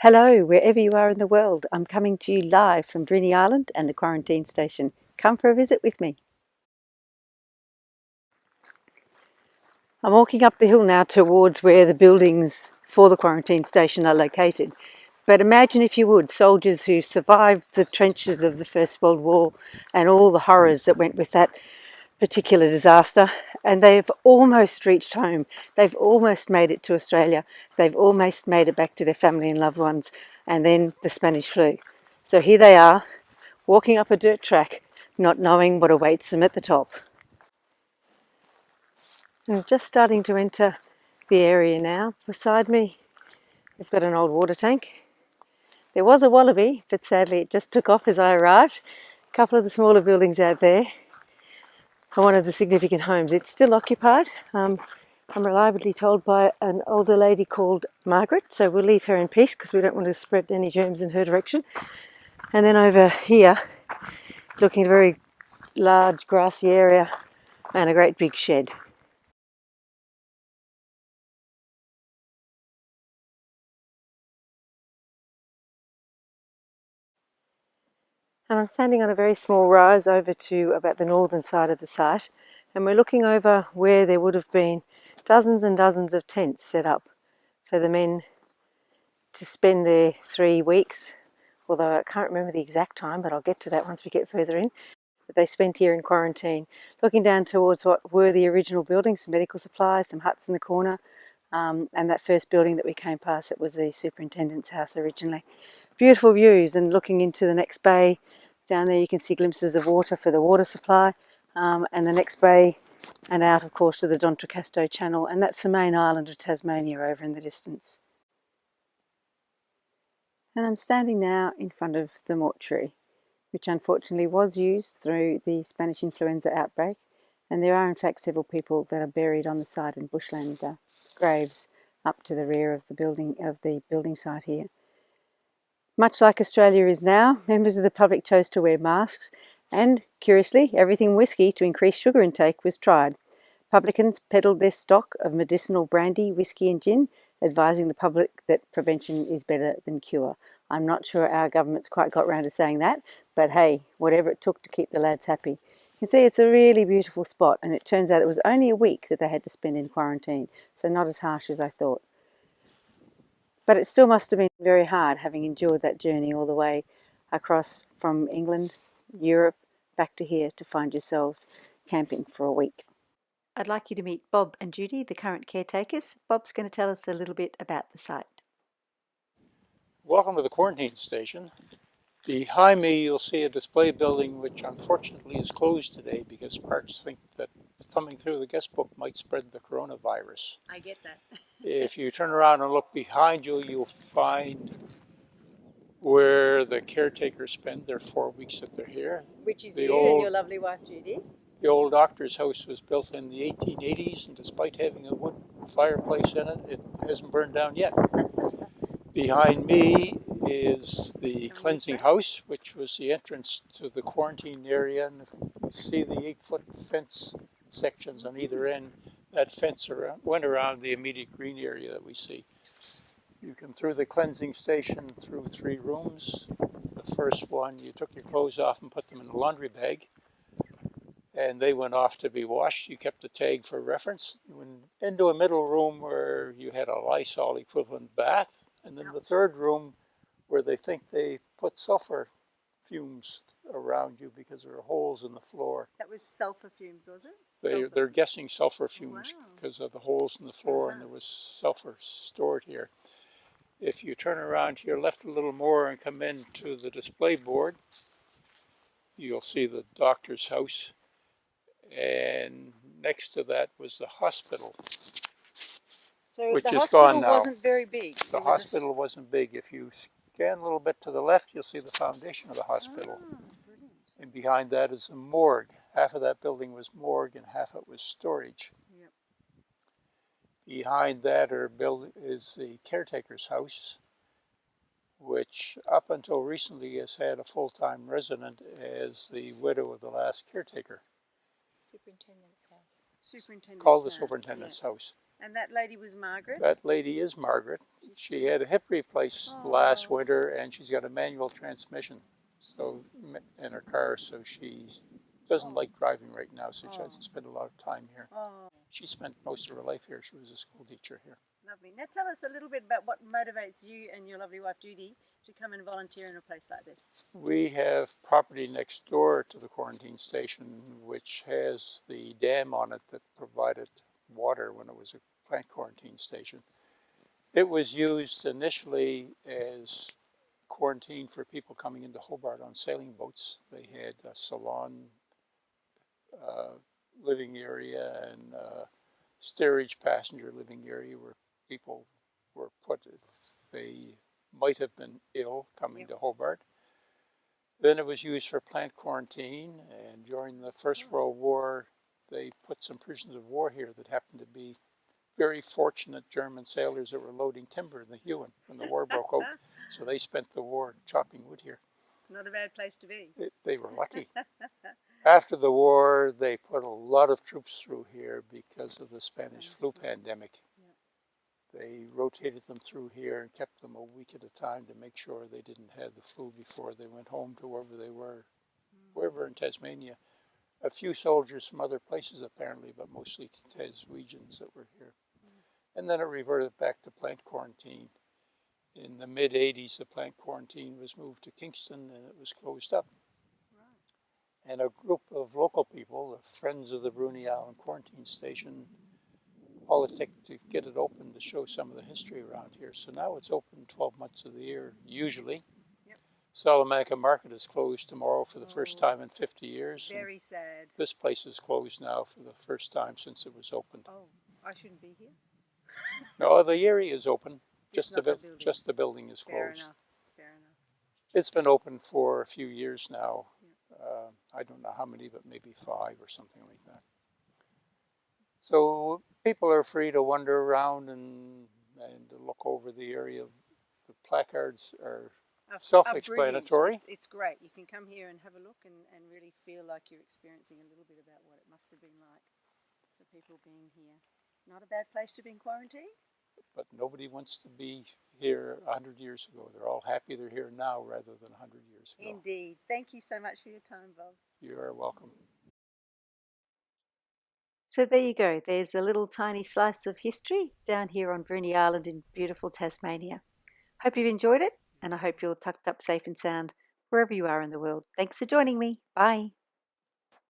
Hello, wherever you are in the world. I'm coming to you live from Bruny Island and the Quarantine Station. Come for a visit with me. I'm walking up the hill now towards where the buildings for the Quarantine Station are located. But imagine, if you would, soldiers who survived the trenches of the First World War and all the horrors that went with that particular disaster, and they've almost reached home. They've almost made it to Australia. They've almost made it back to their family and loved ones, and then the Spanish flu. So here they are, walking up a dirt track, not knowing what awaits them at the top. I'm just starting to enter the area now. Beside me, we've got an old water tank. There was a wallaby, but sadly it just took off as I arrived. A couple of the smaller buildings out there are one of the significant homes. It's still occupied. I'm reliably told by an older lady called Margaret, so we'll leave her in peace because we don't want to spread any germs in her direction. And then over here, looking at a very large grassy area and a great big shed. And I'm standing on a very small rise over to about the northern side of the site, and we're looking over where there would have been dozens and dozens of tents set up for the men to spend their 3 weeks, although I can't remember the exact time, but I'll get to that once we get further in, that they spent here in quarantine. Looking down towards what were the original buildings, some medical supplies, some huts in the corner, and that first building that we came past, it was the Superintendents House originally. Beautiful views, and looking into the next bay, down there you can see glimpses of water for the water supply, and the next bay and out, of course, to the D'Entrecasteaux Channel, and that's the main island of Tasmania over in the distance. And I'm standing now in front of the mortuary, which unfortunately was used through the Spanish Influenza outbreak, and there are in fact several people that are buried on the site in bushland graves up to the rear of the building site here. Much like Australia is now, members of the public chose to wear masks, and, curiously, everything whiskey to increase sugar intake was tried. Publicans peddled their stock of medicinal brandy, whiskey and gin, advising the public that prevention is better than cure. I'm not sure our government's quite got round to saying that, but hey, whatever it took to keep the lads happy. You can see it's a really beautiful spot, and it turns out it was only a week that they had to spend in quarantine, so not as harsh as I thought. But it still must have been very hard, having endured that journey all the way across from England, Europe, back to here to find yourselves camping for a week. I'd like you to meet Bob and Judy, the current caretakers. Bob's going to tell us a little bit about the site. Welcome to the quarantine station. Behind me you'll see a display building which unfortunately is closed today because parks think that thumbing through the guest book might spread the coronavirus. I get that. If you turn around and look behind you, you'll find where the caretakers spend their 4 weeks that they're here. Which is you and your lovely wife Judy. The old doctor's house was built in the 1880s, and despite having a wood fireplace in it, it hasn't burned down yet. Behind me is the cleansing house, which was the entrance to the quarantine area. And if you see the 8-foot fence sections on either end, that fence went around the immediate green area that we see. You come through the cleansing station through 3 rooms. The first one, you took your clothes off and put them in a laundry bag, and they went off to be washed. You kept the tag for reference. You went into a middle room where you had a Lysol equivalent bath. And then the third room where they think they put sulfur fumes around you because there are holes in the floor. That was sulfur fumes, was it? They're guessing sulfur fumes because of the holes in the floor, and there was sulfur stored here. If you turn around to your left a little more and come into the display board, you'll see the doctor's house. And next to that was the hospital. So which the is hospital gone now. wasn't very big. The hospital wasn't big. If you scan a little bit to the left, you'll see the foundation of the hospital. And behind that is a morgue. Half of that building was morgue and half it was storage. Yep. Behind that is the caretaker's house, which up until recently has had a full-time resident as the widow of the last caretaker. Superintendent's house. Called the Superintendent's house. And that lady was Margaret? That lady is Margaret. She had a hip replaced last winter, and she's got a manual transmission in her car, so she doesn't like driving right now, so she hasn't spent a lot of time here. She spent most of her life here. She was a school teacher here. Lovely. Now tell us a little bit about what motivates you and your lovely wife Judy to come and volunteer in a place like this. We have property next door to the quarantine station, which has the dam on it that provided water when it was a plant quarantine station. It was used initially as quarantine for people coming into Hobart on sailing boats. They had a salon living area and steerage passenger living area where people were put if they might have been ill coming to Hobart. Then it was used for plant quarantine, and during the First World War, they put some prisoners of war here that happened to be very fortunate German sailors that were loading timber in the Huon when the war broke out. So they spent the war chopping wood here. Not a bad place to be. They were lucky. After the war, they put a lot of troops through here because of the Spanish flu pandemic. They rotated them through here and kept them a week at a time to make sure they didn't have the flu before they went home to wherever they were, wherever in Tasmania. A few soldiers from other places apparently, but mostly Taswegians that were here. And then it reverted back to plant quarantine. In the mid-80s, the plant quarantine was moved to Kingston and it was closed up. And a group of local people, the Friends of the Bruny Island Quarantine Station, politicked to get it open to show some of the history around here. So now it's open 12 months of the year, usually. Salamanca Market is closed tomorrow for the first time in 50 years. Very sad. This place is closed now for the first time since it was opened. Oh, I shouldn't be here? No, the area is open. Just the building is closed. Fair enough. Fair enough. It's been open for a few years now. I don't know how many, but maybe 5 or something like that. So people are free to wander around and look over the area. The placards are self-explanatory. It's great. You can come here and have a look and really feel like you're experiencing a little bit about what it must have been like for people being here. Not a bad place to be in quarantine. But nobody wants to be here 100 years ago. They're all happy they're here now rather than 100 years ago. Indeed. Thank you so much for your time, Bob. You are welcome. So there you go. There's a little tiny slice of history down here on Bruny Island in beautiful Tasmania. Hope you've enjoyed it, and I hope you're tucked up safe and sound wherever you are in the world. Thanks for joining me. Bye.